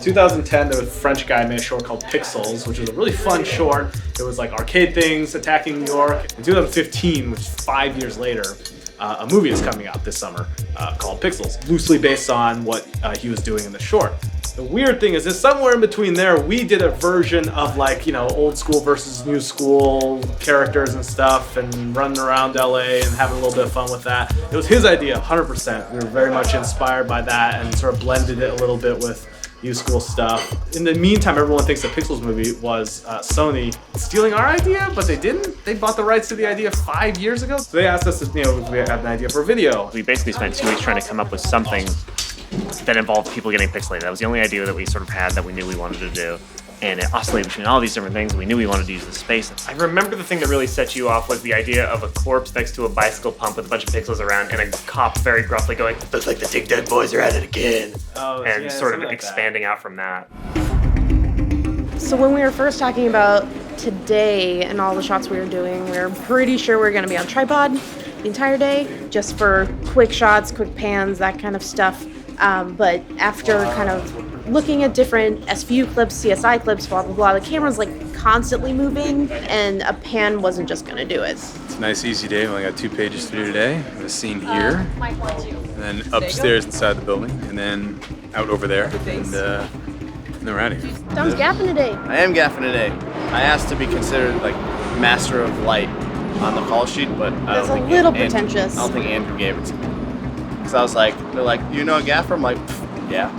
2010, there was a French guy made a short called Pixels, which was a really fun short. It was like arcade things attacking New York. In 2015, which is 5 years later, a movie is coming out this summer called Pixels, loosely based on what he was doing in the short. The weird thing is somewhere in between there, we did a version of like, old school versus new school characters and stuff and running around LA and having a little bit of fun with that. It was his idea, 100%. We were very much inspired by that and sort of blended it a little bit with new school stuff. In the meantime, everyone thinks the Pixels movie was Sony stealing our idea, but they didn't. They bought the rights to the idea 5 years ago. So they asked us if we had an idea for a video. We basically spent 2 weeks trying to come up with something that involved people getting pixelated. That was the only idea that we sort of had that we knew we wanted to do. And it oscillated between all these different things. We knew we wanted to use the space. I remember the thing that really set you off was the idea of a corpse next to a bicycle pump with a bunch of pixels around and a cop very gruffly going, "Looks like the Dig Dead Boys are at it again." And sort of expanding out from that. So when we were first talking about today and all the shots we were doing, we were pretty sure we were going to be on tripod the entire day, just for quick shots, quick pans, that kind of stuff. But after kind of looking at different SVU clips, CSI clips, blah, blah, blah, the camera's like constantly moving and a pan wasn't just gonna do it. It's a nice, easy day. We only got 2 pages to do today. The scene here, and then upstairs inside the building, and then out over there, and then we're out of here. Dom's gaffing today. I am gaffing today. I asked to be considered like master of light on the call sheet, but I That's don't a think little Andrew, pretentious. I don't think Andrew gave it to me. Because I was like, they're like, "You know a gaffer?" I'm like, "Yeah,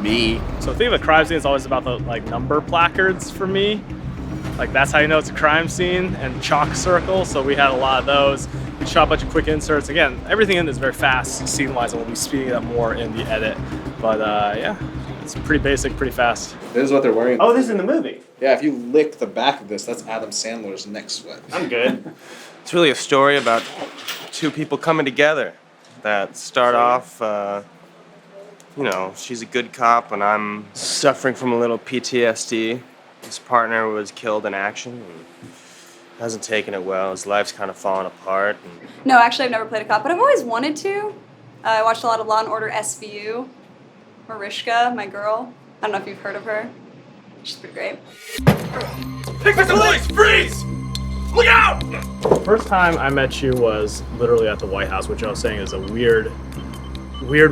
me." So the thing of a crime scene is always about the number placards for me. Like that's how you know it's a crime scene, and chalk circles. So we had a lot of those. We shot a bunch of quick inserts. Again, everything in this is very fast scene-wise, and we'll be speeding it up more in the edit. But yeah, it's pretty basic, pretty fast. This is what they're wearing. Oh, this is in the movie. Yeah, if you lick the back of this, that's Adam Sandler's neck sweat. I'm good. It's really a story about 2 people coming together that start off, she's a good cop and I'm suffering from a little PTSD. His partner was killed in action and hasn't taken it well. His life's kind of falling apart. No, actually, I've never played a cop, but I've always wanted to. I watched a lot of Law & Order SVU. Mariska, my girl. I don't know if you've heard of her. She's pretty great. Pick the police! Freeze! Look out! The first time I met you was literally at the White House, which I was saying is a weird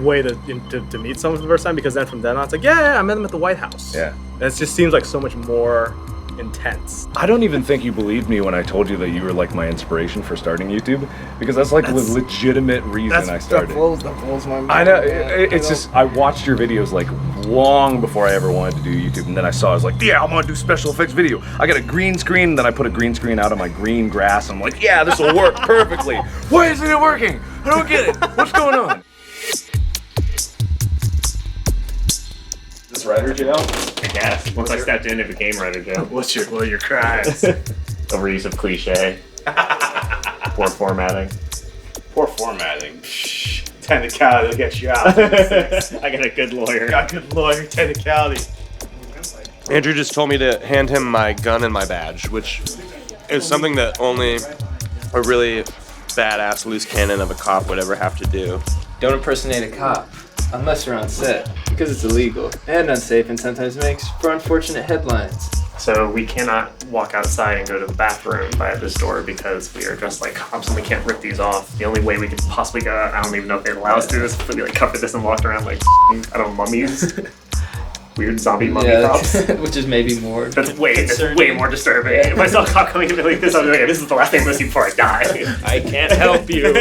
way to meet someone for the first time, because then from then on it's like, yeah, I met them at the White House. Yeah. And it just seems like so much more intense. I don't even think you believed me when I told you that you were like my inspiration for starting YouTube, because that's like the legitimate reason I started. That blows my mind. I know, it's just, I watched your videos like long before I ever wanted to do YouTube, and then I saw, I was like, yeah, I'm gonna do special effects video. I got a green screen, and then I put a green screen out of my green grass, and I'm like, yeah, this will work perfectly. Why isn't it working? I don't get it. What's going on? Is this writer jail? I guess. Once I stepped in, it became writer jail. What are your crimes? Overuse of cliche. Poor formatting. Poor formatting. Psh, technicality will get you out. I got a good lawyer. Got good lawyer, technicality. Andrew just told me to hand him my gun and my badge, which is something that only a really badass loose cannon of a cop would ever have to do. Don't impersonate a cop, unless you're on set, because it's illegal and unsafe and sometimes makes for unfortunate headlines. So we cannot walk outside and go to the bathroom by this door because we are dressed like cops and we can't rip these off. The only way we could possibly go out, I don't even know if they'd allow us to do this, if we like covered this and walked around like, I don't know, mummies. Weird zombie mummy props. Which is maybe more. That's way more disturbing. If I saw a cop coming into like this, I'd be like, this is the last thing I'm listening before I die. I can't help you.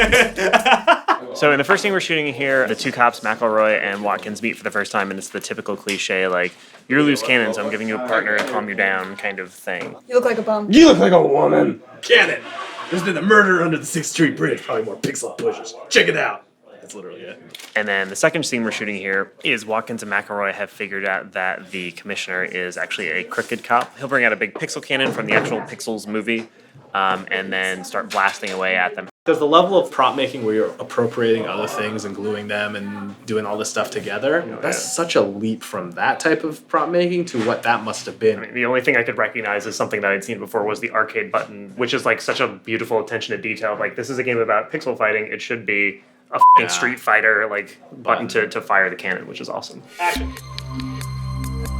So in the first scene we're shooting here, the 2 cops, McElroy and Watkins, meet for the first time, and it's the typical cliche, like, you're loose cannon, so I'm giving you a partner to calm you down kind of thing. You look like a bum. You look like a woman. Cannon! There's been a murder under the 6th Street Bridge. Probably more pixel pushes. Check it out. That's literally it. And then the second scene we're shooting here is Watkins and McElroy have figured out that the commissioner is actually a crooked cop. He'll bring out a big pixel cannon from the actual Pixels movie and then start blasting away at them. There's the level of prop making where you're appropriating other things and gluing them and doing all this stuff together. That's such a leap from that type of prop making to what that must have been. I mean, the only thing I could recognize as something that I'd seen before was the arcade button, which is like such a beautiful attention to detail. Like, this is a game about pixel fighting. It should be a Street Fighter like button to fire the cannon, which is awesome. Action.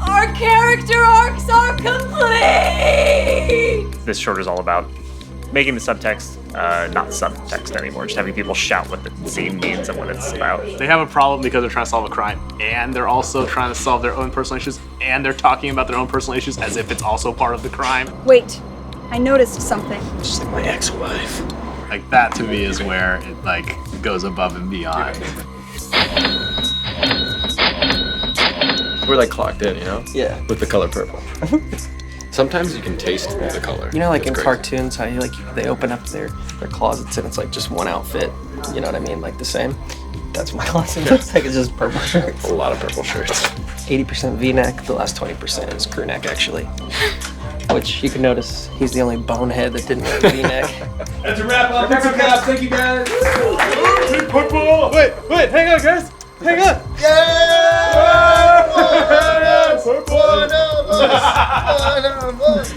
Our character arcs are complete! This short is all about making the subtext not subtext anymore, just having people shout what the scene means and what it's about. They have a problem because they're trying to solve a crime, and they're also trying to solve their own personal issues, and they're talking about their own personal issues as if it's also part of the crime. Wait, I noticed something. Just like my ex-wife. Like that to me is where it like goes above and beyond. We're like clocked in, you know? Yeah. With the color purple. Sometimes you can taste the color. You know, like It's in crazy. cartoons, how you they open up their closets and it's like just one outfit. You know what I mean? Like the same. That's what my closet looks like. It's just purple shirts. A lot of purple shirts. 80% V-neck. The last 20% is crew neck, actually. Which you can notice he's the only bonehead that didn't wear V-neck. That's a wrap up. Thank you guys. Football. Wait, hang on, guys. Hang on. Yeah! One of us.